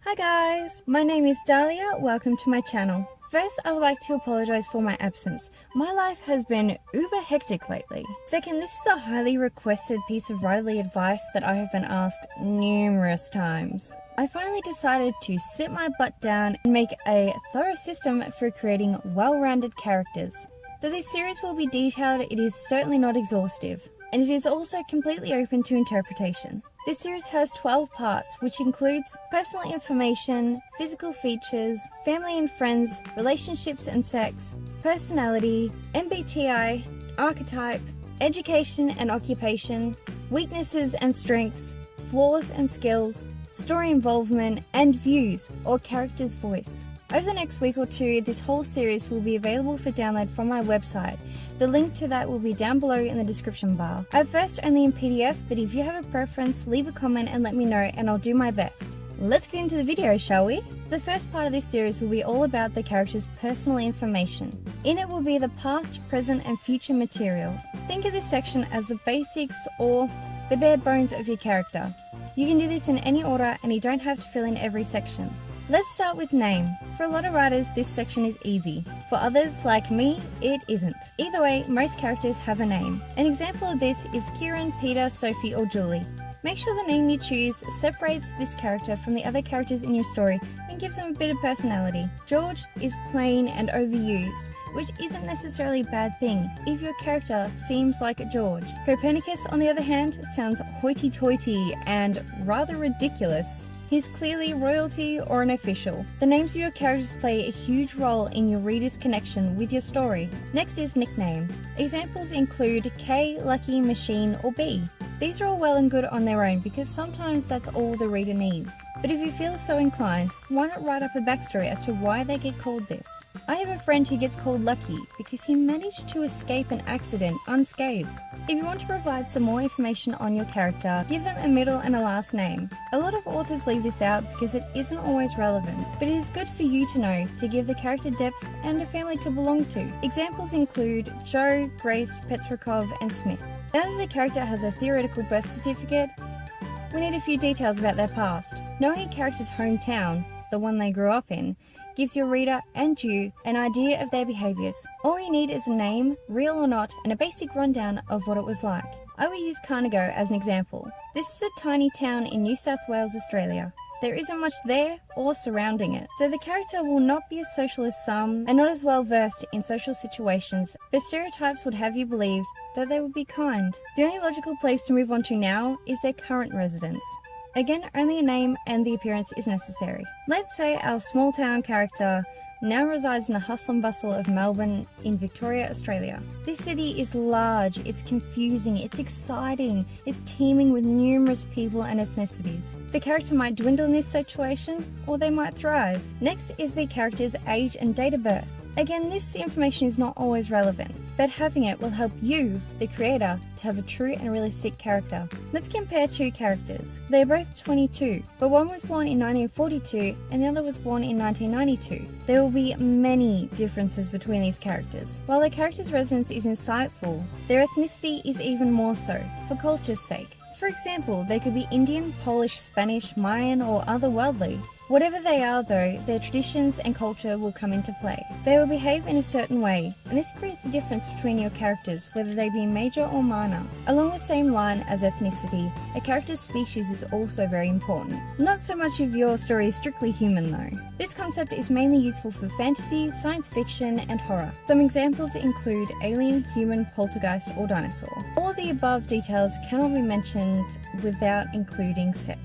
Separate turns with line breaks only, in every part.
Hi guys, my name is Dahlia, welcome to my channel. First, I would like to apologise for my absence. My life has been uber hectic lately. Second, this is a highly requested piece of writerly advice that I have been asked numerous times. I finally decided to sit my butt down and make a thorough system for creating well-rounded characters. Though this series will be detailed, it is certainly not exhaustive, and it is also completely open to interpretation. This series has 12 parts, which includes personal information, physical features, family and friends, relationships and sex, personality, MBTI, archetype, education and occupation, weaknesses and strengths, flaws and skills, story involvement, and views or character's voice. Over the next week or two, this whole series will be available for download from my website. The link to that will be down below in the description bar. At first only in PDF, but if you have a preference, leave a comment and let me know and I'll do my best. Let's get into the video, shall we? The first part of this series will be all about the character's personal information. In it will be the past, present and future material. Think of this section as the basics or the bare bones of your character. You can do this in any order and you don't have to fill in every section. Let's start with name. For a lot of writers, this section is easy. For others, like me, it isn't. Either way, most characters have a name. An example of this is Kieran, Peter, Sophie, or Julie. Make sure the name you choose separates this character from the other characters in your story and gives them a bit of personality. George is plain and overused, which isn't necessarily a bad thing if your character seems like a George. Copernicus, on the other hand, sounds hoity-toity and rather ridiculous. He's clearly royalty or an official. The names of your characters play a huge role in your reader's connection with your story. Next is nickname. Examples include K, Lucky, Machine, or B. These are all well and good on their own because sometimes that's all the reader needs. But if you feel so inclined, why not write up a backstory as to why they get called this? I have a friend who gets called Lucky because he managed to escape an accident unscathed. If you want to provide some more information on your character, give them a middle and a last name. A lot of authors leave this out because it isn't always relevant, but it is good for you to know to give the character depth and a family to belong to. Examples include Joe, Grace, Petrikov, and Smith. Now that the character has a theoretical birth certificate, we need a few details about their past. Knowing a character's hometown, the one they grew up in, gives your reader and you an idea of their behaviours. All you need is a name, real or not, and a basic rundown of what it was like. I will use Carnago as an example. This is a tiny town in New South Wales, Australia. There isn't much there or surrounding it, so the character will not be as social as some and not as well versed in social situations, but stereotypes would have you believe that they would be kind. The only logical place to move on to now is their current residence. Again, only a name and the appearance is necessary. Let's say our small town character now resides in the hustle and bustle of Melbourne in Victoria, Australia. This city is large, it's confusing, it's exciting, it's teeming with numerous people and ethnicities. The character might dwindle in this situation, or they might thrive. Next is the character's age and date of birth. Again, this information is not always relevant, but having it will help you, the creator, to have a true and realistic character. Let's compare two characters. They are both 22, but one was born in 1942 and the other was born in 1992. There will be many differences between these characters. While the character's residence is insightful, their ethnicity is even more so, for culture's sake. For example, they could be Indian, Polish, Spanish, Mayan, or otherworldly. Whatever they are though, their traditions and culture will come into play. They will behave in a certain way, and this creates a difference between your characters, whether they be major or minor. Along the same line as ethnicity, a character's species is also very important. Not so much if your story is strictly human though. This concept is mainly useful for fantasy, science fiction, and horror. Some examples include alien, human, poltergeist, or dinosaur. All of the above details cannot be mentioned without including sex.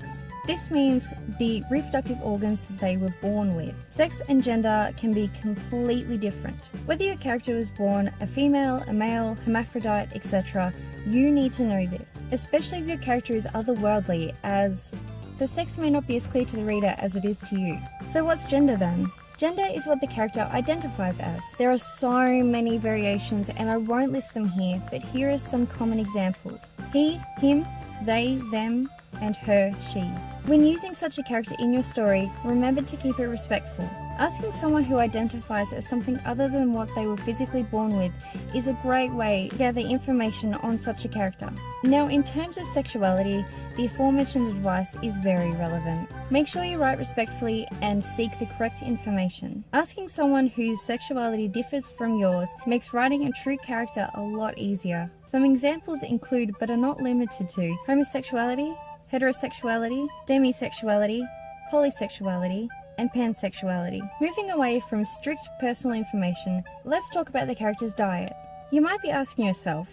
This means the reproductive organs that they were born with. Sex and gender can be completely different. Whether your character was born a female, a male, hermaphrodite, etc., you need to know this, especially if your character is otherworldly, as the sex may not be as clear to the reader as it is to you. So what's gender then? Gender is what the character identifies as. There are so many variations and I won't list them here, but here are some common examples. He, him, they, them, and her, she. When using such a character in your story, remember to keep it respectful. Asking someone who identifies as something other than what they were physically born with is a great way to gather information on such a character. Now, in terms of sexuality, the aforementioned advice is very relevant. Make sure you write respectfully and seek the correct information. Asking someone whose sexuality differs from yours makes writing a true character a lot easier. Some examples include, but are not limited to, homosexuality, heterosexuality, demisexuality, polysexuality, and pansexuality. Moving away from strict personal information, let's talk about the character's diet. You might be asking yourself,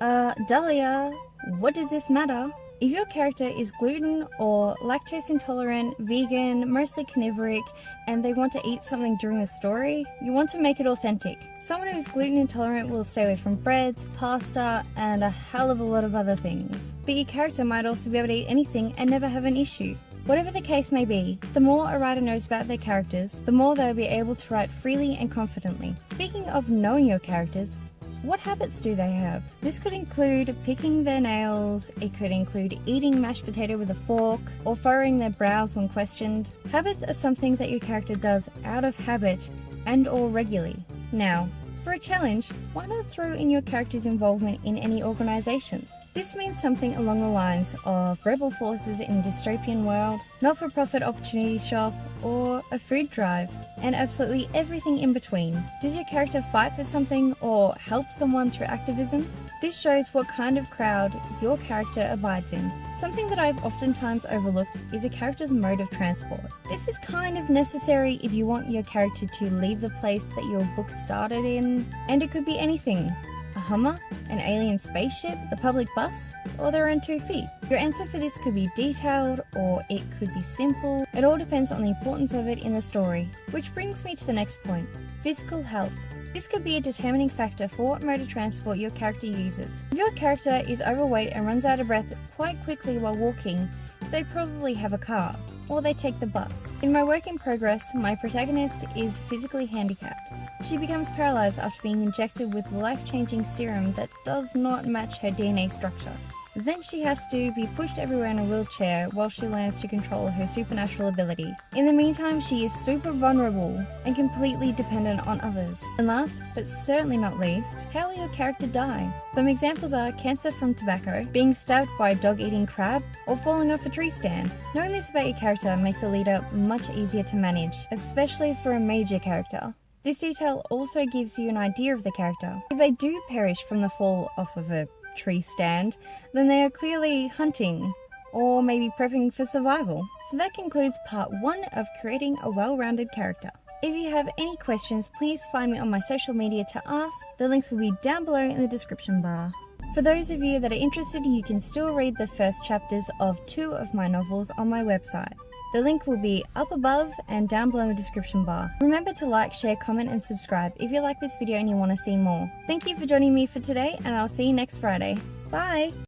Dahlia, what does this matter? If your character is gluten or lactose intolerant, vegan, mostly carnivoric, and they want to eat something during the story, you want to make it authentic. Someone who is gluten intolerant will stay away from breads, pasta, and a hell of a lot of other things. But your character might also be able to eat anything and never have an issue. Whatever the case may be, the more a writer knows about their characters, the more they'll be able to write freely and confidently. Speaking of knowing your characters, what habits do they have? This could include picking their nails, it could include eating mashed potato with a fork, or furrowing their brows when questioned. Habits are something that your character does out of habit and or regularly. Now, for a challenge, why not throw in your character's involvement in any organisations? This means something along the lines of rebel forces in a dystopian world, not-for-profit opportunity shop, or a food drive, and absolutely everything in between. Does your character fight for something or help someone through activism? This shows what kind of crowd your character abides in. Something that I've oftentimes overlooked is a character's mode of transport. This is kind of necessary if you want your character to leave the place that your book started in, and it could be anything. A Hummer, an alien spaceship, the public bus, or their own 2 feet. Your answer for this could be detailed, or it could be simple. It all depends on the importance of it in the story. Which brings me to the next point, physical health. This could be a determining factor for what mode of transport your character uses. If your character is overweight and runs out of breath quite quickly while walking, they probably have a car, or they take the bus. In my work in progress, my protagonist is physically handicapped. She becomes paralyzed after being injected with life-changing serum that does not match her DNA structure. Then she has to be pushed everywhere in a wheelchair while she learns to control her supernatural ability. In the meantime, she is super vulnerable and completely dependent on others. And last, but certainly not least, how will your character die? Some examples are cancer from tobacco, being stabbed by a dog-eating crab, or falling off a tree stand. Knowing this about your character makes a leader much easier to manage, especially for a major character. This detail also gives you an idea of the character. If they do perish from the fall off of a tree stand, then they are clearly hunting or maybe prepping for survival. So that concludes part 1 of creating a well-rounded character. If you have any questions, please find me on my social media to ask. The links will be down below in the description bar. For those of you that are interested, you can still read the first chapters of 2 of my novels on my website. The link will be up above and down below in the description bar. Remember to like, share, comment and subscribe if you like this video and you want to see more. Thank you for joining me for today, and I'll see you next Friday. Bye!